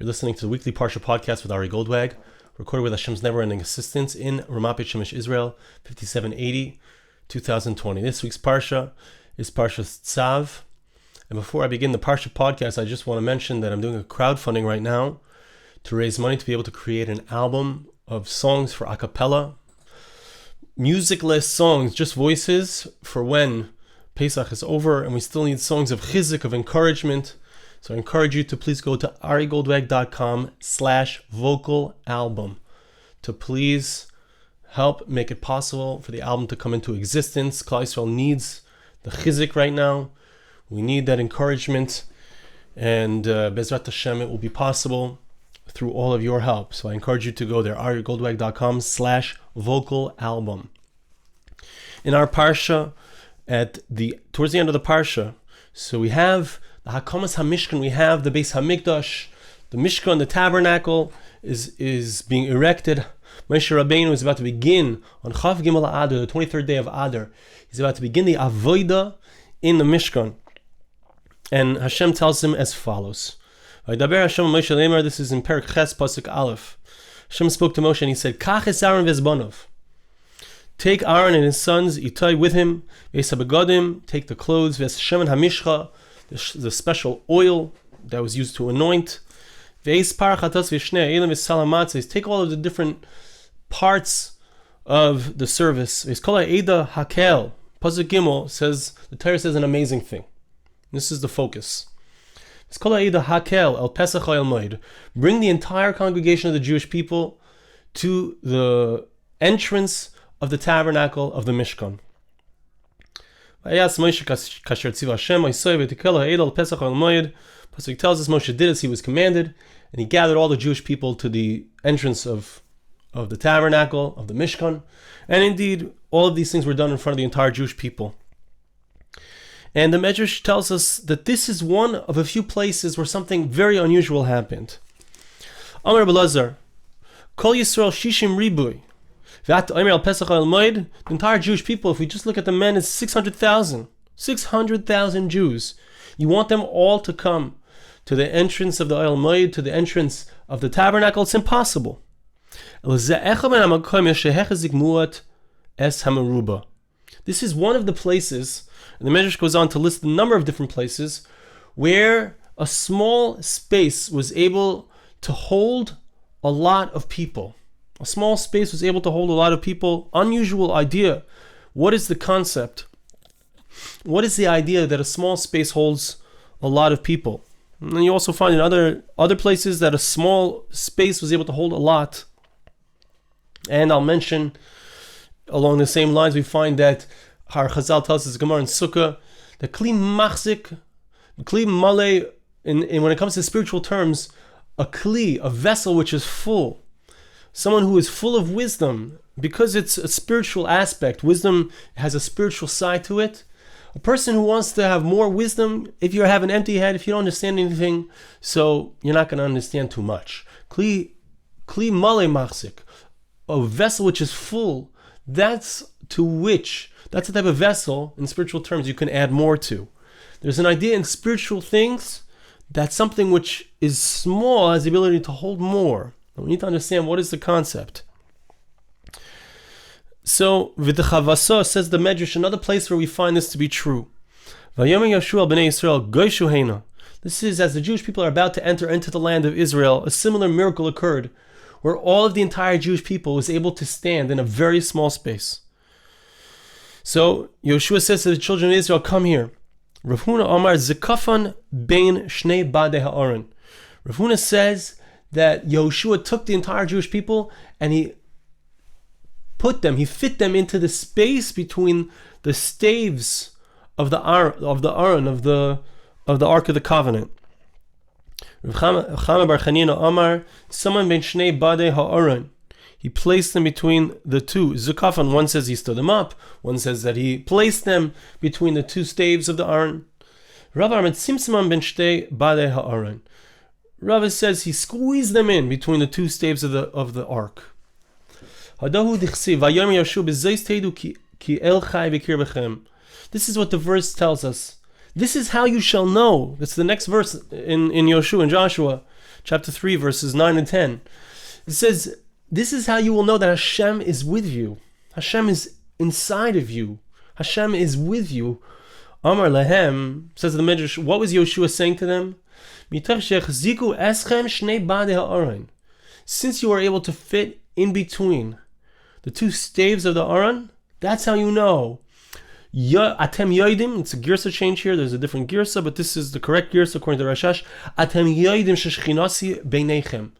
You're listening to the weekly Parsha Podcast with Ari Goldwag, recorded with Hashem's never-ending assistance in Ramat Beit Shemesh, Israel, 5780, 2020. This week's Parsha is Parsha Tzav. And before I begin the Parsha Podcast, I just want to mention that I'm doing a crowdfunding right now to raise money to be able to create an album of songs for a cappella, musicless songs, just voices, for when Pesach is over and we still need songs of chizuk, of encouragement. So I encourage you to please go to arigoldwag.com/vocal album to please help make it possible for the album to come into existence. Klal Yisrael needs the chizuk right now. We need that encouragement, and Bezrat Hashem, it will be possible through all of your help. So I encourage you to go there, arigoldwag.com/vocal album. In our Parsha, towards the end of the Parsha, so we have the Hakamas HaMishkan, we have the Beis HaMikdash, the Mishkan, the Tabernacle is being erected. Moshe Rabbeinu is about to begin on Chav Gimel Adar, the 23rd day of Adar. He's about to begin the Avodah in the Mishkan. And Hashem tells him as follows. Vaydaber Hashem Moshe Lemar, this is in Perek Ches, Pasuk Aleph. Hashem spoke to Moshe and he said, Kach es Aaron v'zbanav. Take Aaron and his sons, Itai with him, V'es HaBegadim, take the clothes, V'es Shemen HaMishcha, the special oil that was used to anoint. Take all of the different parts of the service. Pasuk Gimel says, the Torah says an amazing thing. This is the focus. Bring the entire congregation of the Jewish people to the entrance of the tabernacle of the Mishkan. Pasuk tells us Moshe did as he was commanded, and he gathered all the Jewish people to the entrance of the tabernacle, of the Mishkan. And indeed, all of these things were done in front of the entire Jewish people. And the Medrash tells us that this is one of a few places where something very unusual happened. Amar Belazar, Kol Yisrael Shishim Ribui. The entire Jewish people, if we just look at the men, is 600,000. 600,000 Jews. You want them all to come to the entrance of the Ohel Moed, to the entrance of the tabernacle? It's impossible. This is one of the places, and the Medrash goes on to list a number of different places, where a small space was able to hold a lot of people. A small space was able to hold a lot of people. Unusual idea. What is the concept? What is the idea that a small space holds a lot of people? And then you also find in other places that a small space was able to hold a lot. And I'll mention, along the same lines, we find that our Chazal tells us, Gemara in Sukkah, that Kli Machzik, Kli Maleh, when it comes to spiritual terms, a Kli, a vessel which is full, someone who is full of wisdom, because it's a spiritual aspect. Wisdom has a spiritual side to it. A person who wants to have more wisdom, if you have an empty head, if you don't understand anything, so you're not going to understand too much. Kli Maleh Machzik, a vessel which is full, that's the type of vessel, in spiritual terms, you can add more to. There's an idea in spiritual things that something which is small has the ability to hold more. We need to understand what is the concept. So, V'dechavasa says the Medrash, another place where we find this to be true. Vayomer Yeshua b'nei Yisrael goishu heina. This is as the Jewish people are about to enter into the land of Israel. A similar miracle occurred, where all of the entire Jewish people was able to stand in a very small space. So, Yeshua says to the children of Israel, come here. Rav Huna Amar Zekafan bein shnei badei ha'aron. Rav Huna says that Yoshua took the entire Jewish people and he fit them into the space between the staves of the Aron, of the Ark of the Covenant. Rav Chama bar Chanina Amar, Saman ben Shnei Badei Ha'aron. He placed them between the two. Zukafan, one says he stood them up, one says that he placed them between the two staves of the Aron. Rav Ahmed Simsaman ben Shnei Badei Ha'aron. Rava says he squeezed them in between the two staves of the ark. This is what the verse tells us. This is how you shall know. That's the next verse in Yoshua and Joshua. chapter 3, verses 9 and 10. It says, this is how you will know that Hashem is with you. Hashem is inside of you. Hashem is with you. Amar Lahem, says the Midrash, what was Yoshua saying to them? Since you are able to fit in between the two staves of the Aron, that's how you know. Atem yoidim, it's a girsa change here, there's a different girsa, but this is the correct girsa according to Rashash. Atem yoidim sheshchinasi beinechem.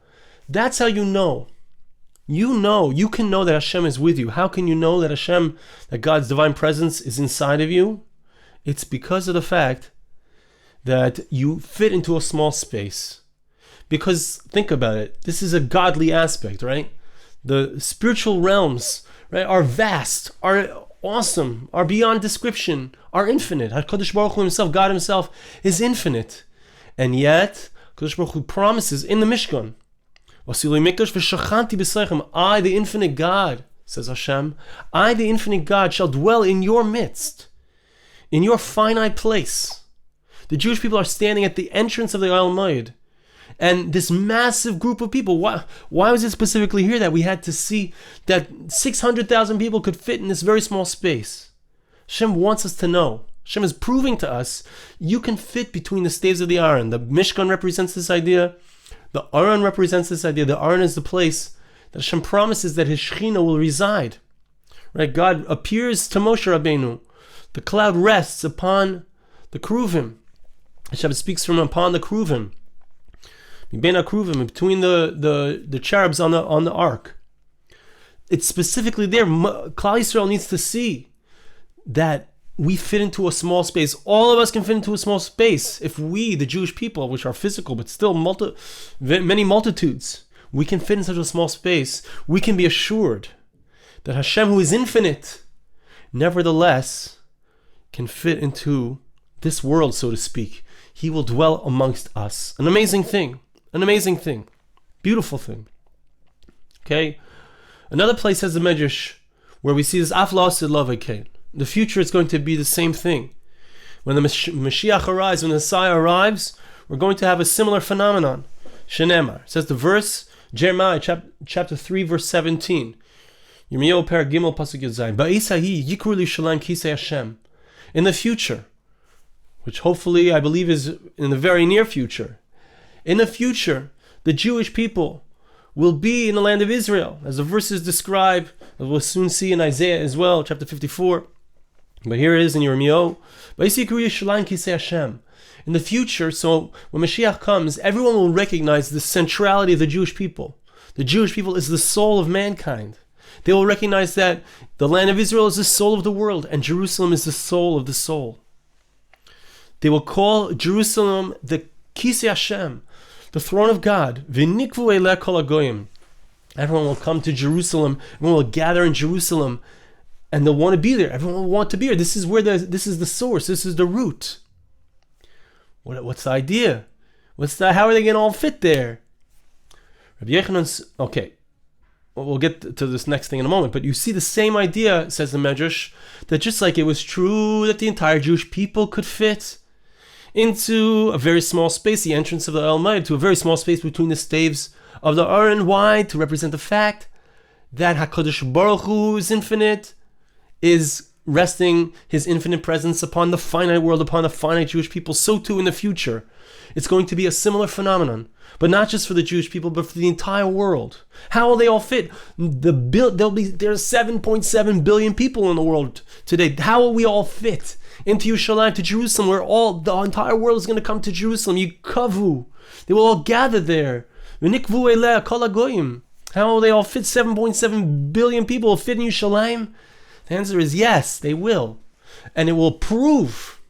That's how you know. You can know that Hashem is with you. How can you know that Hashem, that God's divine presence is inside of you? It's because of the fact that you fit into a small space. Because think about it, this is a godly aspect, right? The spiritual realms, right, are vast, are awesome, are beyond description, are infinite. HaKadosh Baruch Hu himself, God himself, is infinite. And yet, HaKadosh Baruch Hu promises in the Mishkan, I, the infinite God, says Hashem, I, the infinite God, shall dwell in your midst, in your finite place. The Jewish people are standing at the entrance of the Oel Moed. And this massive group of people, why was it specifically here that we had to see that 600,000 people could fit in this very small space? Hashem wants us to know. Hashem is proving to us you can fit between the staves of the Aron. The Mishkan represents this idea. The Aron represents this idea. The Aron is the place that Hashem promises that His Shekhinah will reside. Right? God appears to Moshe Rabbeinu. The cloud rests upon the Kruvim. Hashem speaks from upon the Kruvim. Between the cherubs on the ark. It's specifically there. Klal Yisrael needs to see that we fit into a small space. All of us can fit into a small space. If we, the Jewish people, which are physical but still many multitudes, we can fit in such a small space, we can be assured that Hashem, who is infinite, nevertheless can fit into this world, so to speak. He will dwell amongst us. An amazing thing. An amazing thing. Beautiful thing. Okay? Another place has the Medrash where we see this Afla Asid Lavakain. In the future it's going to be the same thing. When the Moshiach arrives, when the Messiah arrives, we're going to have a similar phenomenon. Shenemar. Says the verse, Jeremiah chapter 3 verse 17. Yirmiyahu Perek Gimel Pasuk Yud Zayin. Ba'isahi yikru l'Yerushalayim kisei Hashem. In the future, which hopefully I believe is in the very near future, in the future, the Jewish people will be in the land of Israel, as the verses describe, as we'll soon see in Isaiah as well, chapter 54. But here it is in Yirmiyahu. In the future, so when Moshiach comes, everyone will recognize the centrality of the Jewish people. The Jewish people is the soul of mankind. They will recognize that the land of Israel is the soul of the world, and Jerusalem is the soul of the soul. They will call Jerusalem the Kisei Hashem, the throne of God. V'nikvu eleh kol hagoyim. Everyone will come to Jerusalem. Everyone will gather in Jerusalem, and they'll want to be there. Everyone will want to be there. This is where this is the source. This is the root. What's the idea? How are they going to all fit there? Rabbi Yechanan's, okay. We'll get to this next thing in a moment, but you see the same idea, says the Medrash, that just like it was true that the entire Jewish people could fit into a very small space, the entrance of the Oel Moed, to a very small space between the staves of the Aron. Why? To represent the fact that HaKadosh Baruch Hu, who is infinite, is resting His infinite presence upon the finite world, upon the finite Jewish people. So too in the future, it's going to be a similar phenomenon, but not just for the Jewish people, but for the entire world. How will they all fit? There's 7.7 billion people in the world today. How will we all fit into Yerushalayim, to Jerusalem, where the entire world is going to come to Jerusalem? Yikavu. They will all gather there. V'nikvu eleh kol hagoyim. How will they all fit? 7.7 billion people will fit in Yerushalayim? The answer is yes, they will. And it will prove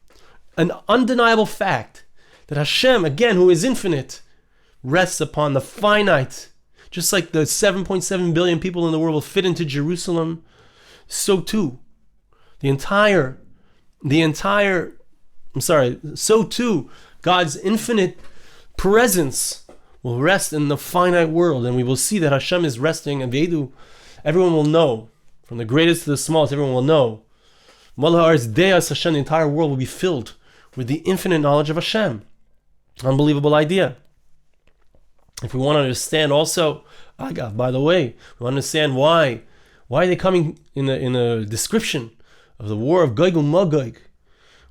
an undeniable fact that Hashem, again, who is infinite, rests upon the finite. Just like the 7.7 billion people in the world will fit into Jerusalem, so too so too God's infinite presence will rest in the finite world, and we will see that Hashem is resting, and everyone will know, from the greatest to the smallest, everyone will know. The entire world will be filled with the infinite knowledge of Hashem. Unbelievable idea. If we want to understand also, Agav, by the way, we want to understand why are they coming in the description of the war of Gog and Magog,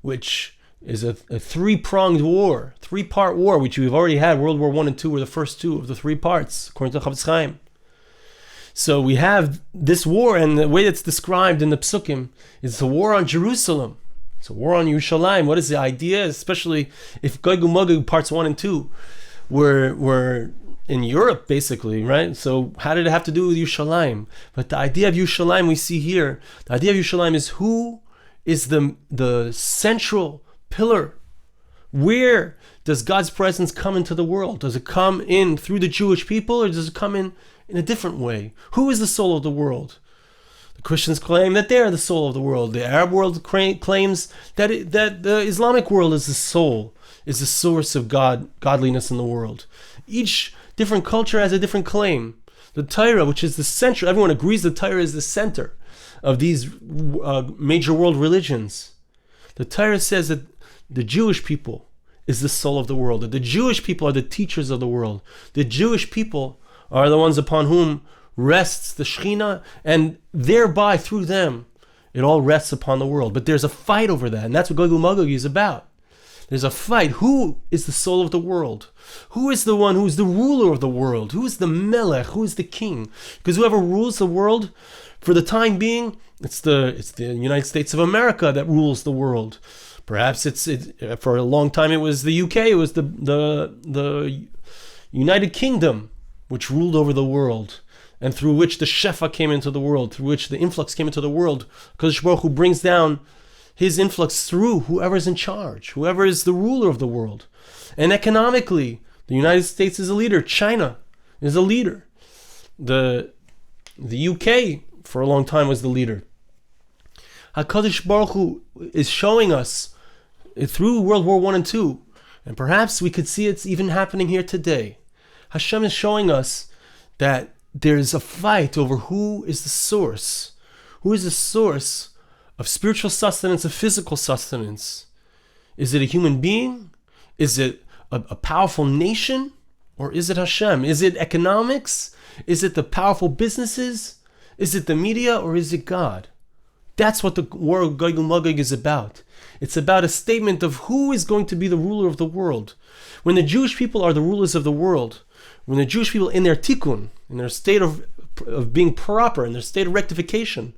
which is a three-pronged war, three-part war, which we've already had. World War I and II were the first two of the three parts, according to Chafetz Chaim. So we have this war, and the way it's described in the Psukim is a war on Jerusalem. It's a war on Yerushalayim. What is the idea? Especially if Gog and Magog parts 1 and 2 were in Europe, basically, right? So how did it have to do with Yerushalayim? But the idea of Yerushalayim we see here, the idea of Yerushalayim is who is the central pillar. Where does God's presence come into the world? Does it come in through the Jewish people, or does it come in a different way? Who is the soul of the world? The Christians claim that they are the soul of the world. The Arab world claims that the Islamic world is the soul, is the source of godliness in the world. Each different culture has a different claim. The Torah, which is the center, everyone agrees the Torah is the center of these major world religions. The Torah says that the Jewish people is the soul of the world, that the Jewish people are the teachers of the world. The Jewish people are the ones upon whom rests the Shekhinah, and thereby, through them, it all rests upon the world. But there's a fight over that, and that's what Gog and Magog is about. There's a fight. Who is the soul of the world? Who is the one who is the ruler of the world? Who is the Melech? Who is the king? Because whoever rules the world, for the time being, it's the United States of America that rules the world. Perhaps for a long time it was the UK. It was the United Kingdom which ruled over the world, and through which the Shefa came into the world, through which the influx came into the world. Because Baruch Hu brings down his influx through whoever's in charge, whoever is the ruler of the world. And economically, the United States is a leader. China is a leader. The UK for a long time was the leader. HaKadosh Baruch Hu is showing us through World War I and II, and perhaps we could see it's even happening here today. Hashem is showing us that there's a fight over who is the source. Who is the source of spiritual sustenance, of physical sustenance? Is it a human being? Is it a powerful nation? Or is it Hashem? Is it economics? Is it the powerful businesses? Is it the media? Or is it God? That's what the war of Gog and Magog is about. It's about a statement of who is going to be the ruler of the world. When the Jewish people are the rulers of the world, when the Jewish people in their tikkun, in their state of being proper, in their state of rectification,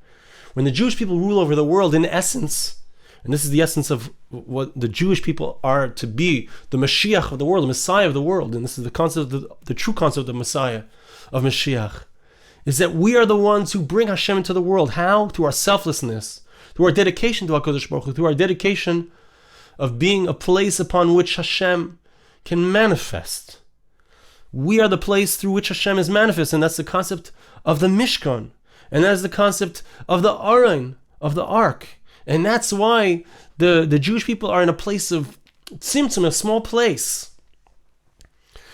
when the Jewish people rule over the world in essence, and this is the essence of what the Jewish people are to be, the Moshiach of the world, the Messiah of the world, and this is the concept, the true concept of Messiah, of Moshiach, is that we are the ones who bring Hashem into the world. How? Through our selflessness, through our dedication to HaKadosh Baruch Hu, through our dedication of being a place upon which Hashem can manifest. We are the place through which Hashem is manifest, and that's the concept of the Mishkan, and that is the concept of the Aron, of the Ark. And that's why the Jewish people are in a place of tzimtzum, a small place.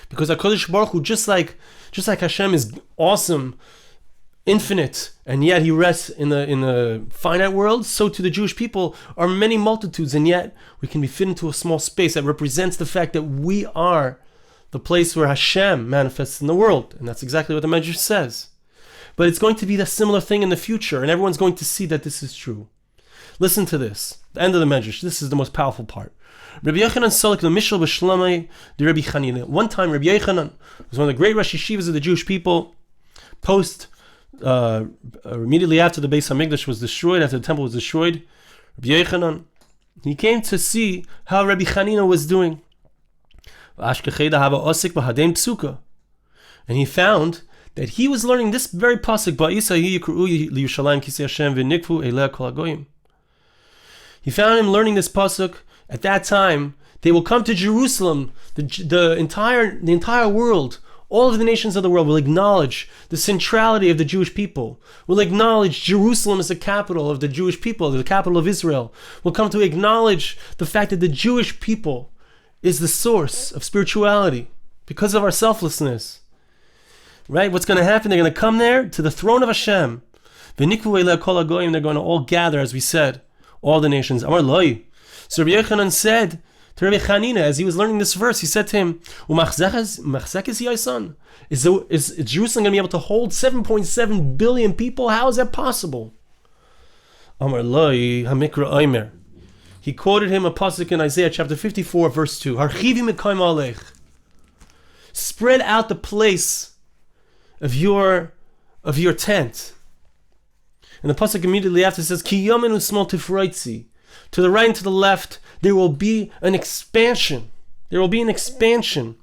Because HaKadosh Baruch Hu, just like Hashem is awesome, infinite, and yet he rests in the finite world, so to the Jewish people are many multitudes, and yet we can be fit into a small space that represents the fact that we are the place where Hashem manifests in the world. And that's exactly what the Medrash says. But it's going to be a similar thing in the future, and everyone's going to see that this is true. Listen to this. The end of the Medrash. This is the most powerful part. Rabbi Yochanan Solik the Mishal B'Shlamei the Rabbi Chanina. One time, Rabbi Yochanan was one of the great Rosh Yeshivas of the Jewish people. Immediately after the Beis Hamikdash was destroyed, after the temple was destroyed, Rabbi Yochanan, he came to see how Rabbi Chanina was doing. And he found that he was learning this very pasuk. He found him learning this pasuk. At that time, they will come to Jerusalem. The entire world, all of the nations of the world will acknowledge the centrality of the Jewish people. Will acknowledge Jerusalem as the capital of the Jewish people, the capital of Israel. Will come to acknowledge the fact that the Jewish people is the source of spirituality because of our selflessness. Right? What's going to happen? They're going to come there to the throne of Hashem. They're going to all gather, as we said, all the nations. Amar Loi. So Rabbi Yochanan said to Rabbi Chanina, as he was learning this verse, he said to him, "Umachzekes yason? Is Jerusalem going to be able to hold 7.7 billion people? How is that possible?" Amar Loi Hamikra Omer. He quoted him a pasuk in Isaiah chapter 54, verse 2. Harchivi mekayim alech. Spread out the place of your tent. And the pasuk immediately after says, Ki yamin usmal tifroitzi. To the right and to the left, there will be an expansion. There will be an expansion.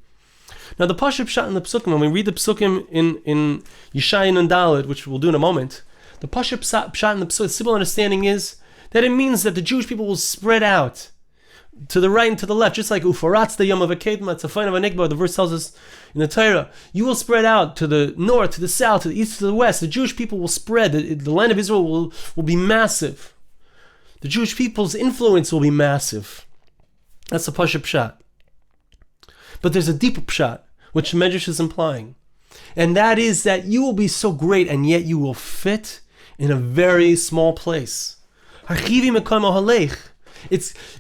Now the Parsha Pshat in the Psukim, when we read the Psukim in Yeshaya and Dalet, which we'll do in a moment, the Parsha Pshat in the Psukim, the simple understanding is that it means that the Jewish people will spread out to the right and to the left, just like Ufaratz the Yom of a Kedma, it's a fine of a Nikba, the verse tells us in the Torah, you will spread out to the north, to the south, to the east, to the west. The Jewish people will spread. The land of Israel will be massive. The Jewish people's influence will be massive. That's the Parsha Pshat. But there's a deeper Pshat, which Medrash is implying. And that is that you will be so great, and yet you will fit in a very small place. Harchivi mekayim ahalech.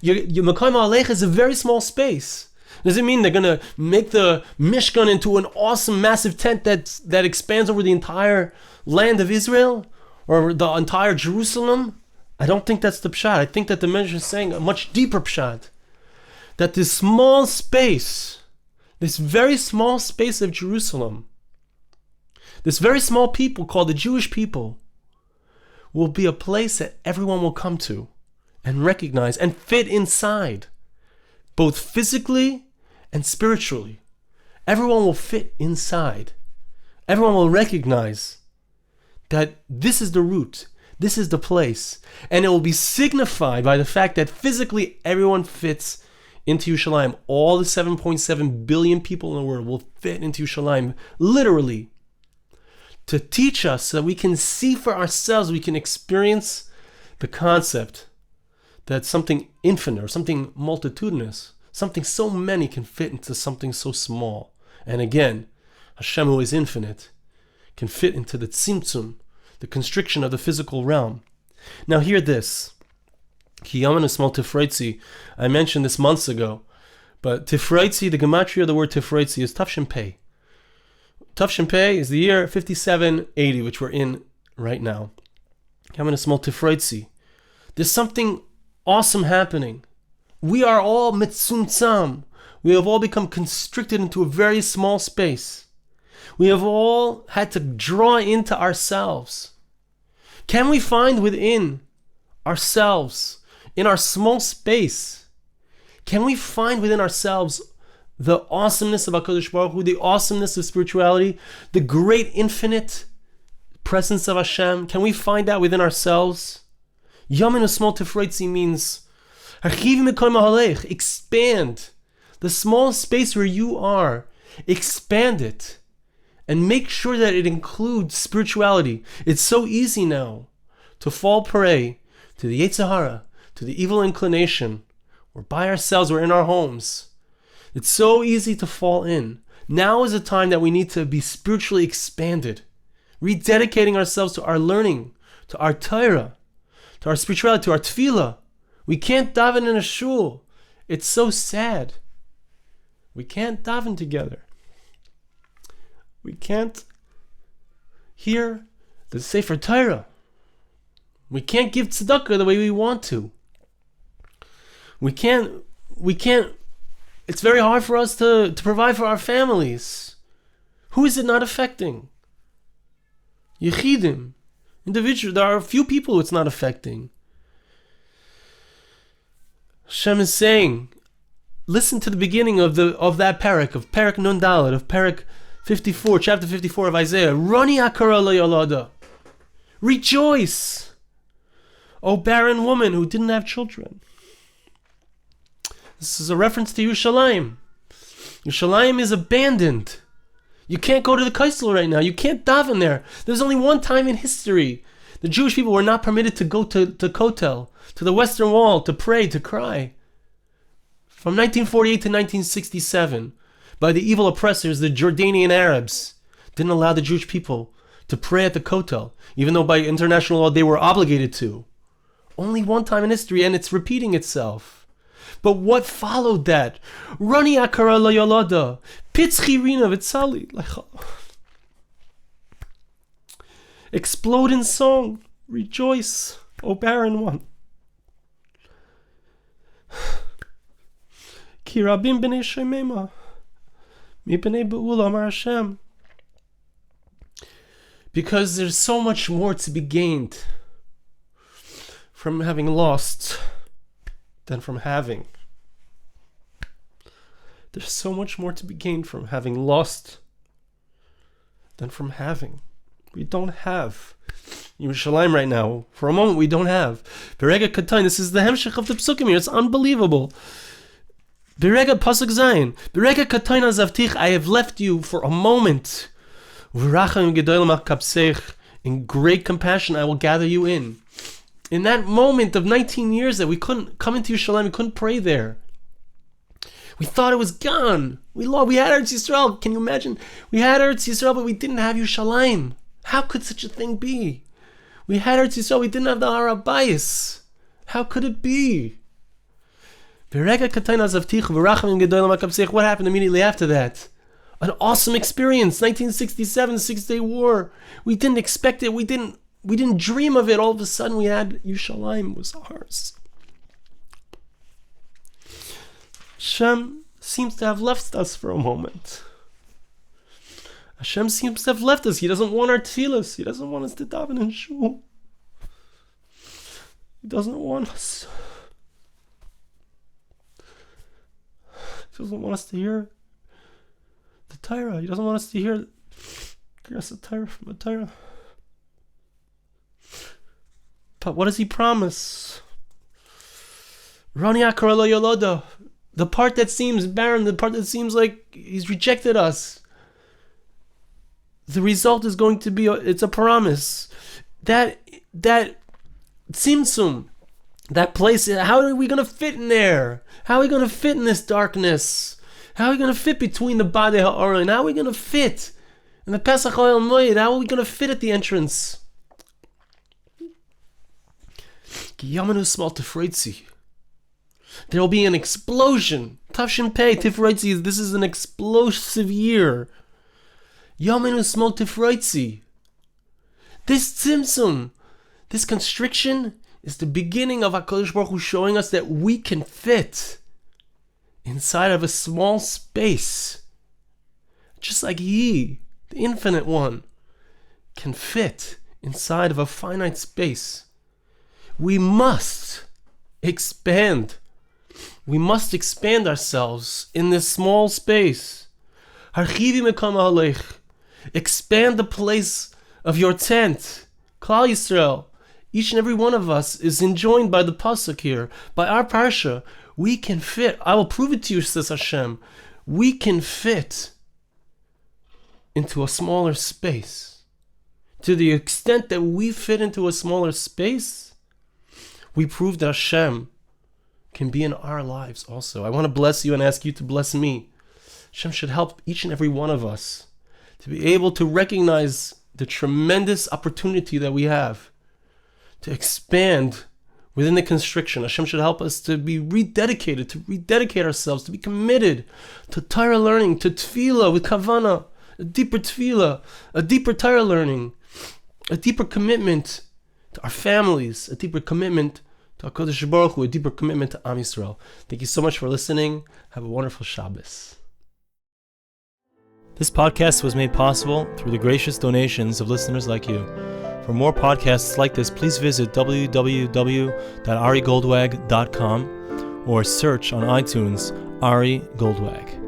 Your Mekayim Alech is a very small space. Does it mean they're going to make the Mishkan into an awesome, massive tent that expands over the entire land of Israel? Or the entire Jerusalem? I don't think that's the Pshat. I think that the Medrash is saying a much deeper Pshat. That this small space, this very small space of Jerusalem, this very small people called the Jewish people, will be a place that everyone will come to and recognize and fit inside, both physically and spiritually. Everyone will fit inside. Everyone will recognize that this is the root, this is the place, and it will be signified by the fact that physically everyone fits into Yerushalayim. All the 7.7 billion people in the world will fit into Yerushalayim, literally, to teach us so that we can see for ourselves, we can experience the concept that something infinite or something multitudinous, something so many can fit into something so small. And again, Hashem, who is infinite, can fit into the tzimtzum, the constriction of the physical realm. Now hear this. Ki yamin usmal tifroitzi. I mentioned this months ago, but tifroitzi, the gematria of the word tifroitzi is Tafshin Pei. Tafshin Pei is the year 5780, which we're in right now. Yamin usmal tifroitzi. There's something awesome happening. We are all mitzumtzam. We have all become constricted into a very small space. We have all had to draw into ourselves. Can we find within ourselves, in our small space, can we find within ourselves the awesomeness of HaKadosh Baruch Hu, the awesomeness of spirituality, the great infinite presence of Hashem? Can we find that within ourselves? Yamin usmal tifroitzi means expand the small space where you are, expand it, and make sure that it includes spirituality. It's so easy now to fall prey to the Yetzer Hara, to the evil inclination. We're by ourselves, we're in our homes. It's so easy to fall in. Now is the time that we need to be spiritually expanded, rededicating ourselves to our learning, to our Torah, to our spirituality, to our tefillah. We can't daven in a shul. It's so sad. We can't daven together. We can't hear the Sefer Torah. We can't give tzedakah the way we want to. We can't, it's very hard for us to provide for our families. Who is it not affecting? Yechidim, individuals. There are a few people who it's not affecting. Hashem is saying, listen to the beginning of that parak, of parak Nun Dalet, of parak 54, chapter 54 of Isaiah. Rani akara lo yolada. Rejoice, O barren woman who didn't have children. This is a reference to Yerushalayim. Yerushalayim is abandoned. You can't go to the Kaisel right now. You can't daven there. There's only one time in history the Jewish people were not permitted to go to Kotel, to the Western Wall, to pray, to cry. From 1948 to 1967, by the evil oppressors, the Jordanian Arabs didn't allow the Jewish people to pray at the Kotel, even though by international law they were obligated to. Only one time in history, and it's repeating itself. But what followed that? Rani akara la yolada, pitzchi rina v'tzali. Explode in song, rejoice, O barren one. Ki rabim b'nei shemema, mi b'nei be'ula amar Hashem. Because there's so much more to be gained from having lost than from having. There's so much more to be gained from having lost than from having. We don't have Yerushalayim right now. For a moment, we don't have. Berega Katayin, this is the hemshech of the psukim here. It's unbelievable. Berega Pasuk Zayin. Berega Katayin azavtich, I have left you for a moment. In great compassion, I will gather you in. In that moment of 19 years that we couldn't come into Yerushalayim, we couldn't pray there. We thought it was gone. We had Eretz Yisrael. Can you imagine? We had Eretz Yisrael, but we didn't have Yerushalayim. How could such a thing be? We had Eretz Yisrael, we didn't have the Har HaBayis. How could it be? What happened immediately after that? An awesome experience. 1967, Six-Day War. We didn't expect it. We didn't dream of it. All of a sudden, we had Yerushalayim was ours. Hashem seems to have left us for a moment. Hashem seems to have left us. He doesn't want our tefillos. He doesn't want us to daven in shul. He doesn't want us. He doesn't want us to hear the Torah. He doesn't want us to hear the Torah from the Torah. But what does he promise? Rani akara lo yoloda. The part that seems barren, the part that seems like he's rejected us. The result is going to be, it's a promise. That tzimtzum, that place, how are we going to fit in there? How are we going to fit in this darkness? How are we going to fit between the Badei Ha'aron? How are we going to fit in the Pesach Oyel Moed? How are we going to fit at the entrance? There will be an explosion. Tavshin Pei Tifreitzi, this is an explosive year. Yomenu Smol Tifreitzi. This tzimtzum, this constriction, is the beginning of HaKadosh Baruch Hu showing us that we can fit inside of a small space. Just like He, the Infinite One, can fit inside of a finite space. We must expand. We must expand ourselves in this small space. Harchivi mekam halech. Expand the place of your tent. Klal Yisrael, each and every one of us is enjoined by the pasuk here, by our parsha. We can fit. I will prove it to you, says Hashem. We can fit into a smaller space. To the extent that we fit into a smaller space, we prove that Hashem can be in our lives also. I want to bless you and ask you to bless me. Hashem should help each and every one of us to be able to recognize the tremendous opportunity that we have to expand within the constriction. Hashem should help us to be rededicate ourselves, to be committed to Torah learning, to tefillah with kavana, a deeper tefillah, a deeper Torah learning, a deeper commitment to our families, a deeper commitment to HaKadosh Baruch Hu, a deeper commitment to Am Yisrael. Thank you so much for listening. Have a wonderful Shabbos. This podcast was made possible through the gracious donations of listeners like you. For more podcasts like this, please visit www.arigoldwag.com or search on iTunes Ari Goldwag.